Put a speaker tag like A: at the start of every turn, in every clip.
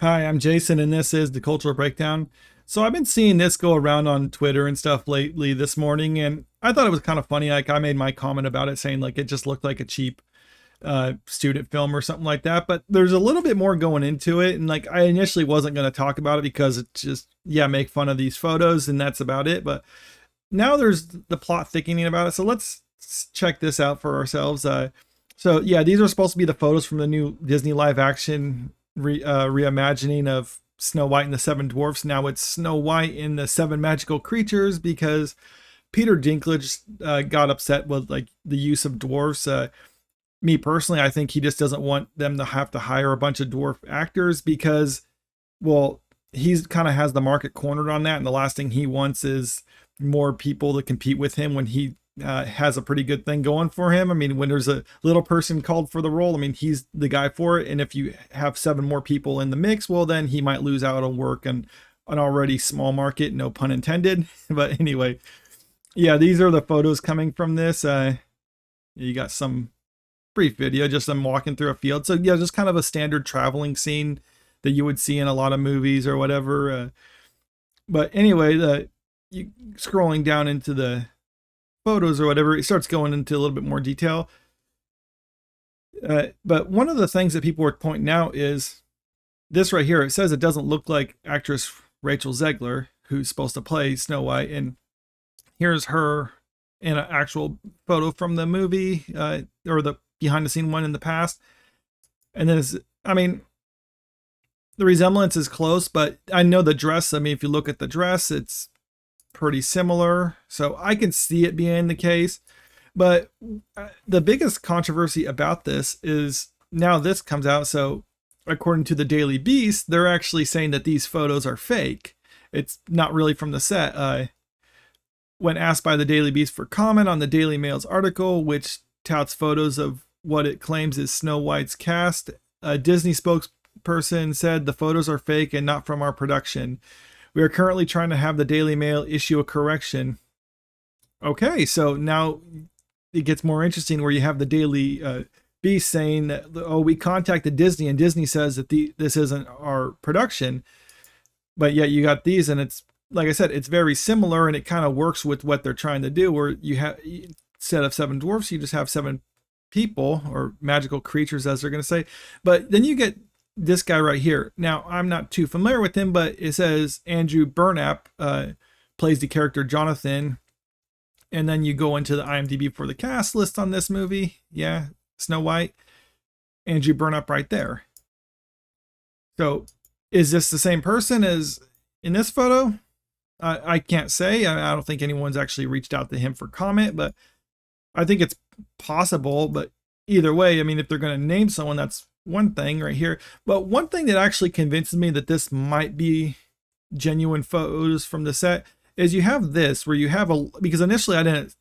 A: Hi, I'm Jason, and this is the Cultural Breakdown. So I've been seeing this go around on Twitter and stuff lately this morning, and I thought it was kind of funny. Like I made my comment about it, saying like it just looked like a cheap student film or something like that. But there's a little bit more going into it, and like I initially wasn't going to talk about it because it's just make fun of these photos, and that's about it. But now there's the plot thickening about it, so let's check this out for ourselves. So yeah, these are supposed to be the photos from the new Disney live action reimagining of Snow White and the Seven Dwarfs. Now it's Snow White and the Seven Magical Creatures because Peter Dinklage got upset with like the use of dwarfs. Me personally, I think he just doesn't want them to have to hire a bunch of dwarf actors because, well, he's kind of has the market cornered on that, and the last thing he wants is more people to compete with him when he has a pretty good thing going for him. I mean, when there's a little person called for the role, I mean, he's the guy for it. And if you have seven more people in the mix, well, then he might lose out on work and an already small market, no pun intended. But anyway, yeah, these are the photos coming from this. You got some brief video, just them walking through a field. So yeah, just kind of a standard traveling scene that you would see in a lot of movies or whatever. But anyway, you scrolling down into the photos or whatever, it starts going into a little bit more detail. But one of the things that people were pointing out is this right here. It says it doesn't look like actress Rachel Zegler, who's supposed to play Snow White. And here's her in an actual photo from the movie or the behind the scene one in the past. And then I mean, the resemblance is close, but I know the dress. I mean, if you look at the dress, it's pretty similar. So I can see it being the case. But the biggest controversy about this is now this comes out. So according to the Daily Beast, they're actually saying that these photos are fake. It's not really from the set. When asked by the Daily Beast for comment on the Daily Mail's article, which touts photos of what it claims is Snow White's cast, a Disney spokesperson said the photos are fake and not from our production. We are currently trying to have the Daily Mail issue a correction. Okay, so now it gets more interesting where you have the Daily Beast saying that, oh, we contacted Disney and Disney says that this isn't our production. But yet you got these, and it's, like I said, it's very similar, and it kind of works with what they're trying to do, where you have, instead of seven dwarfs, you just have seven people or magical creatures, as they're going to say. But then you get this guy right here. Now, I'm not too familiar with him, but it says Andrew Burnap plays the character Jonathan. And then you go into the IMDb for the cast list on this movie. Yeah, Snow White. Andrew Burnap right there. So is this the same person as in this photo? I can't say. I don't think anyone's actually reached out to him for comment, but I think it's possible. But either way, I mean, if they're going to name someone, that's one thing right here. But one thing that actually convinces me that this might be genuine photos from the set is you have this where you have because initially I didn't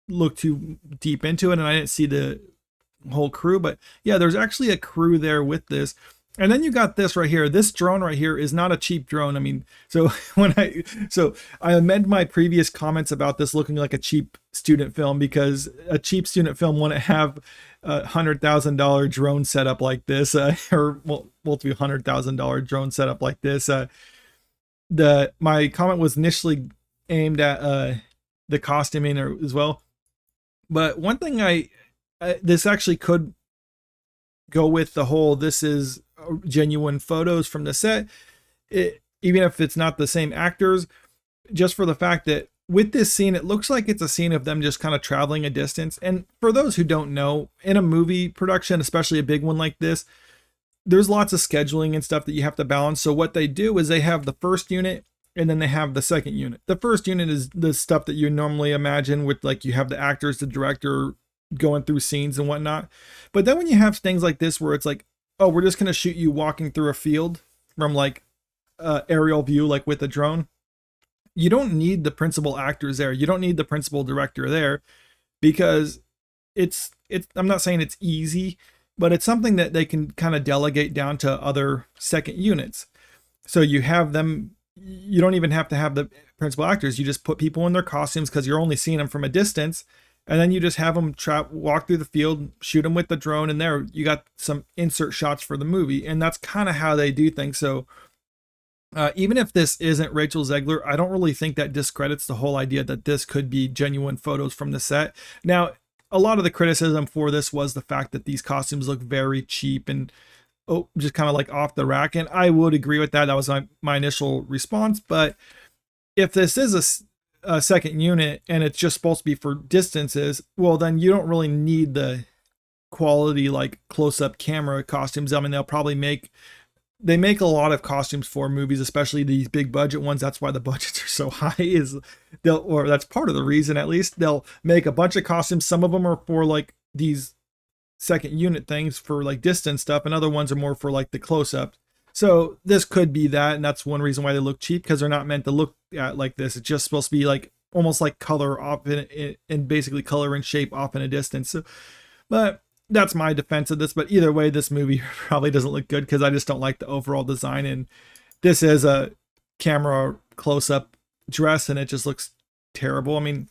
A: look too deep into it and I didn't see the whole crew, but yeah, there's actually a crew there with this. And then you got this right here. This drone right here is not a cheap drone. I mean, so I amend my previous comments about this looking like a cheap student film, because a cheap student film wouldn't have $100,000 drone setup like this, or multi-$100,000 drone setup like this. My comment was initially aimed at the costuming as well. But one thing this actually could go with the whole, this is genuine photos from the set, even if it's not the same actors, just for the fact that with this scene, it looks like it's a scene of them just kind of traveling a distance. And for those who don't know, in a movie production, especially a big one like this, there's lots of scheduling and stuff that you have to balance. So what they do is they have the first unit and then they have the second unit. The first unit is the stuff that you normally imagine with, like, you have the actors, the director going through scenes and whatnot. But then when you have things like this where it's like, oh, we're just going to shoot you walking through a field from like aerial view, like with a drone, you don't need the principal actors there. You don't need the principal director there, because it's I'm not saying it's easy, but it's something that they can kind of delegate down to other second units. So you have them, you don't even have to have the principal actors. You just put people in their costumes because you're only seeing them from a distance. and then you just have them walk through the field, shoot them with the drone, and there you got some insert shots for the movie. And that's kind of how they do things. So even if this isn't Rachel Zegler, I don't really think that discredits the whole idea that this could be genuine photos from the set. Now, a lot of the criticism for this was the fact that these costumes look very cheap and just kind of like off the rack. And I would agree with that. That was my initial response. But if this is a second unit and it's just supposed to be for distances, well, then you don't really need the quality like close-up camera costumes. I mean, they make a lot of costumes for movies, especially these big budget ones. That's why the budgets are so high, or that's part of the reason, at least. They'll make a bunch of costumes. Some of them are for like these second unit things for like distance stuff, and other ones are more for like the close-up. So this could be that, and that's one reason why they look cheap, because they're not meant to look at like this. It's just supposed to be like almost like color off and basically color and shape off in a distance. So, but that's my defense of this. But either way, this movie probably doesn't look good because I just don't like the overall design. And this is a camera close-up dress, and it just looks terrible. I mean,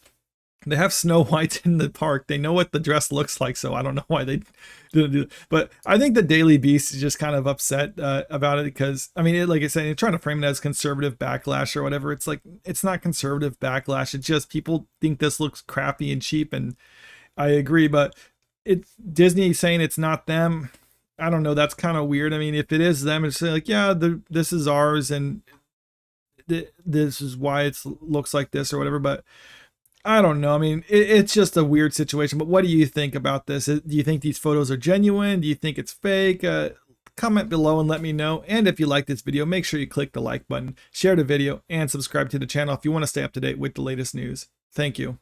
A: they have Snow White in the park. They know what the dress looks like, so I don't know why they didn't do it. But I think the Daily Beast is just kind of upset about it because, I mean, like I said, they're trying to frame it as conservative backlash or whatever. It's like, it's not conservative backlash. It's just people think this looks crappy and cheap, and I agree. But it's Disney saying it's not them. I don't know. That's kind of weird. I mean, if it is them, it's like, yeah, this is ours, and this is why it looks like this or whatever. But I don't know. I mean, it's just a weird situation. But what do you think about this? Do you think these photos are genuine? Do you think it's fake? Comment below and let me know. And if you like this video, make sure you click the like button, share the video, and subscribe to the channel if you want to stay up to date with the latest news. Thank you.